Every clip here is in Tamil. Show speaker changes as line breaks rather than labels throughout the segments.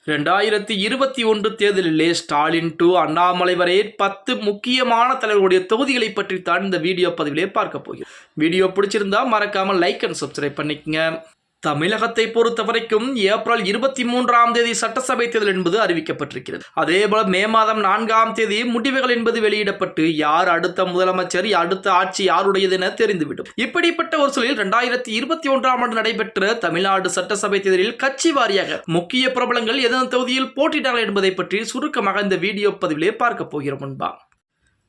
2021 தேர்தலிலே ஸ்டாலின் டு அண்ணாமலை வரை 10 முக்கியமான தலைவர்களுடைய தொகுதிகளை பற்றி தான் இந்த வீடியோ பதிவிலே பார்க்க போகிறோம். வீடியோ பிடிச்சிருந்தா மறக்காம லைக் அண்ட் சப்ஸ்கிரைப் பண்ணிக்கங்க. தமிழகத்தை பொறுத்த வரைக்கும் ஏப்ரல் 23ஆம் தேதி சட்டசபை தேர்தல் என்பது அறிவிக்கப்பட்டிருக்கிறது. அதேபோல மே மாதம் 4ஆம் தேதி முடிவுகள் என்பது வெளியிடப்பட்டு யார் அடுத்த முதலமைச்சர், அடுத்த ஆட்சி யாருடையது என தெரிந்துவிடும். இப்படிப்பட்ட ஒரு சூழலில் 2021ஆம் ஆண்டு நடைபெற்ற தமிழ்நாடு சட்டசபை தேர்தலில் கட்சி வாரியாக முக்கிய பிரபலங்கள் எந்தெந்த தொகுதியில் போட்டியிட்டார்கள் என்பதை பற்றி சுருக்கமாக இந்த வீடியோ பதிவிலே பார்க்க போகிறோம். முன்பா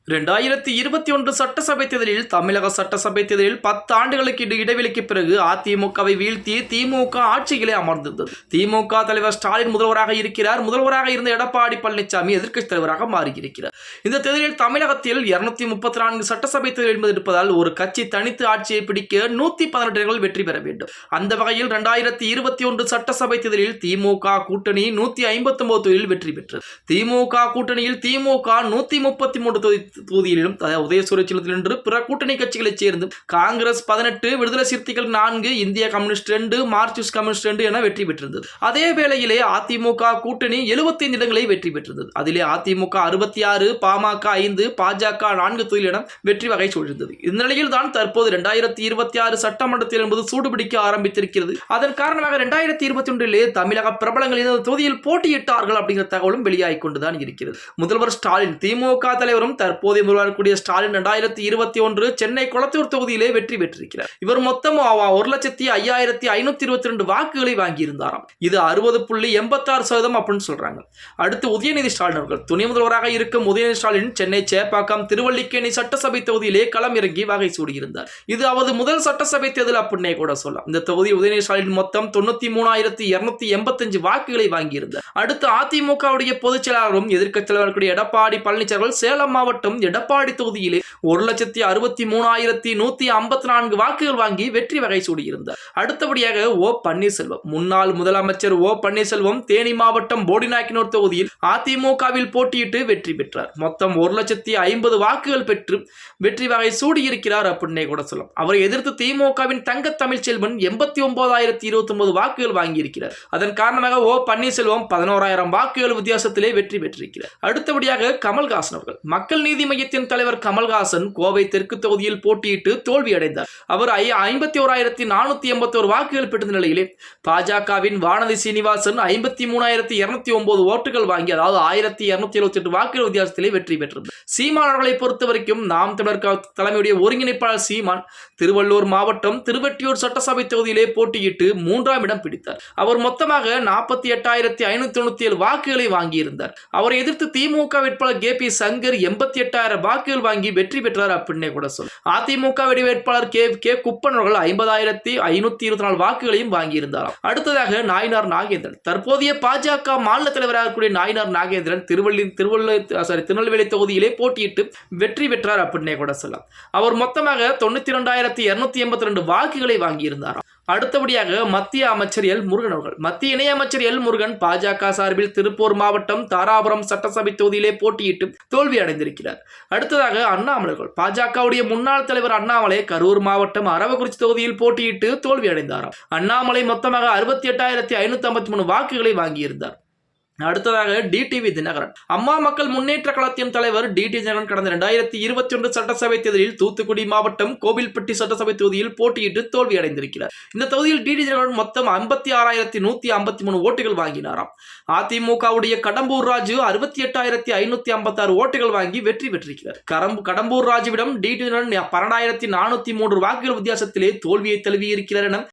2021 சட்டசபை தேர்தலில் தமிழக சட்டசபை தேர்தலில் 10 ஆண்டுகளுக்கு இடைவெளிக்கு பிறகு அதிமுகவை வீழ்த்தி திமுக ஆட்சியிலே அமர்ந்திருந்தது. திமுக தலைவர் ஸ்டாலின் முதல்வராக இருக்கிறார். முதல்வராக இருந்த எடப்பாடி பழனிசாமி எதிர்க்கட்சி தலைவராக மாறியிருக்கிறார். இந்த தேர்தலில் தமிழகத்தில் 234 சட்டசபை தேர்தல் என்பது இருப்பதால் ஒரு கட்சி தனித்து ஆட்சியை பிடிக்க 118 இடங்கள் வெற்றி பெற வேண்டும். அந்த வகையில் 2021 சட்டசபை தேர்தலில் திமுக கூட்டணி 159 தொகுதியில் வெற்றி பெற்றது. திமுக கூட்டணியில் திமுக 133 தொகுதியிலும் உதயசூரிய சின்னத்தில் நின்று பிற கூட்டணி கட்சிகளைச் சேர்ந்து காங்கிரஸ் 18, விடுதலை சிறுத்தைகள் 4, இந்திய கம்யூனிஸ்ட் 2, மார்க்சிஸ்ட் கம்யூனிஸ்ட் 2 என வெற்றி பெற்றிருந்தது. அதே வேளையிலே அதிமுக கூட்டணி 75 இடங்களை வெற்றி பெற்றிருந்தது. அதிலே அதிமுக 66, பாமக 5, பாஜக 4 தொகுதியில் என வெற்றி வகை சூழ்ந்தது. இந்த நிலையில் தான் தற்போது 2026 சட்டமன்றத்தில் என்பது சூடுபிடிக்க ஆரம்பித்திருக்கிறது. அதன் காரணமாக 2021 தமிழக பிரபலங்கள் இந்த தொகுதியில் போட்டியிட்டார்கள் அப்படிங்கிற தகவலும் வெளியாகிக் கொண்டுதான் இருக்கிறது. முதல்வர் ஸ்டாலின் திமுக தலைவரும் தற்போதைய முதல்வர் ஸ்டாலின் 2021 சென்னை கொளத்தூர் தொகுதியிலே வெற்றி பெற்றிருக்கிறார். இவர் மொத்தம் 1,05,522 வாக்குகளை வாங்கியிருந்தாராம். இது 60.86% அப்படின்னு சொல்றாங்க. அடுத்து உதயநிதி ஸ்டாலின் அவர்கள் துணை முதல்வராக இருக்கும் உதயநிதி ஸ்டாலின் சென்னை சேப்பாக்கம் திருவல்லிக்கேணி சட்டசபை தொகுதியிலே களம் இறங்கி வகை சூடியிருந்தார். இது அவரது முதல் சட்டசபை தேர்தல் அப்படின்னே கூட சொல்லலாம். இந்த தொகுதி உதயநிதி ஸ்டாலின் மொத்தம் 93,285 வாக்குகளை வாங்கியிருந்தார். அடுத்து அதிமுகவுடைய பொதுச் செயலாளரும் எதிர்க்கட்சி தலைவர்களுடைய எடப்பாடி பழனிசாமி சேலம் மாவட்டம் எடப்பாடி தொகுதியிலே 1,63,154 வாக்குகள் வாங்கி வெற்றி வகை சூடியிருந்தார். அடுத்தபடியாக ஓ பன்னீர்செல்வம் முன்னாள் முதலமைச்சர் ஓ பன்னீர்செல்வம் தேனி மாவட்டம் போடிநாயக்கனூர் தொகுதியில் அதிமுகவில் போட்டியிட்டு வெற்றி பெற்றார். மொத்தம் 1,50,000 வாக்குகள் பெற்று வெற்றி வகை சூடியிருக்கிறார் அப்படின்னே கூட சொல்லலாம். அவரை எதிர்த்து திமுகவின் தங்க தமிழ்ச்செல்வன் 89,029 வாக்குகள் வாங்கியிருக்கிறார். அதன் காரணமாக ஓ பன்னீர்செல்வம் 11,000 வாக்குகள் வித்தியாசத்திலே வெற்றி பெற்றிருக்கிறார். அடுத்தபடியாக கமல்ஹாசன் அவர்கள் மக்கள் நீதி மையத்தின் தலைவர் கமல்ஹாசன் கோவை தெற்கு தொகுதியில் போட்டியிட்டு தோல்வி அடைந்தார். அவர் 51,481 வாக்குகள் பெற்ற நிலையிலே பாஜகவின் வானதி சீனிவாசன் 53,209 ஓட்டுகள் வாங்கி, அதாவது 1,278 வாக்குகள் வித்தியாசத்திலே வெற்றி பெற்றார். சீமான் அவர்களை பொறுத்தவரைக்கும் நாம் தமிழர் தலைமையுடைய ஒருங்கிணைப்பாளர் சீமான் திருவள்ளூர் மாவட்டம் திருவெட்டியூர் சட்டசபை தொகுதியிலே போட்டியிட்டு 3ஆம் இடம் பிடித்தார். அவர் மொத்தமாக 48,597 வாக்குகளை வாங்கியிருந்தார். அவரை எதிர்த்து திமுக வேட்பாளர் கே பி சங்கர் 88,000 வாக்குகள் வாங்கி வெற்றி பெற்றார் அப்படின்னே கூட சொல்லும். அதிமுக வேட்பாளர் கே குப்பன் அவர்கள் 50,524 வாக்குகளையும் வாங்கியிருந்தார். அடுத்ததாக நாயனார் நாகேந்திரன் தற்போதைய பாஜக மாநில தலைவராக கூடிய நாயனார் நாகேந்திரன் திருநெல்வேலி தொகுதியிலே போட்டியிட்டு வெற்றி பெற்றார் அப்படின்னே கூட சொல்லலாம். அவர் மொத்தமாக 92,282 வாக்குகளை வாங்கியிருந்தார். அடுத்தபடியாக மத்திய அமைச்சர் எல் முருகன் அவர்கள் மத்திய இணையமைச்சர் எல் முருகன் பாஜக சார்பில் திருப்பூர் மாவட்டம் தாராபுரம் சட்டசபை தொகுதியிலே போட்டியிட்டு தோல்வி அடைந்திருக்கிறார். அடுத்ததாக அண்ணாமலை அவர்கள் பாஜகவுடைய முன்னாள் தலைவர் அண்ணாமலை கரூர் மாவட்டம் அரவக்குறிச்சி தொகுதியில் போட்டியிட்டு தோல்வி அடைந்தார். அண்ணாமலை மொத்தமாக 68,553 வாக்குகளை வாங்கியிருந்தார். அடுத்ததாக டிடிவி தினகரன் அம்மா மக்கள் முன்னேற்ற கழகத்தின் தலைவர் டிடிவி தினகரன் கடந்த 2021 சட்டசபை தேர்தலில் தூத்துக்குடி மாவட்டம் கோவில்பட்டி சட்டசபை தொகுதியில் போட்டியிட்டு தோல்வி அடைந்திருக்கிறார். இந்த தொகுதியில் டிடிவி தினகரன் மொத்தம் 56,153 ஓட்டுகள் வாங்கினாராம். அதிமுகவுடைய கடம்பூர் ராஜு 68,556 ஓட்டுகள் வாங்கி வெற்றி பெற்றிருக்கிறார். கடம்பூர் ராஜுவிடம் டிடிவி தினகரன் 12,403 வாக்குகள் வித்தியாசத்திலே தோல்வியை தழுவியிருக்கிறார் என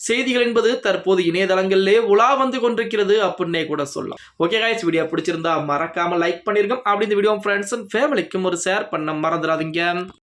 செய்திகள் என்பது தற்போது இணையதளங்களிலே உலா வந்து கொண்டிருக்கிறது அப்படின்னே கூட சொல்லலாம். ஓகே गाइस, வீடியோ பிடிச்சிருந்தா மறக்காம லைக் பண்ணிருங்க. அப்படி இந்த வீடியோ ஃப்ரெண்ட்ஸ் அண்ட் ஃபேமிலிக்கும் ஒரு ஷேர் பண்ண மறந்துடாதீங்க.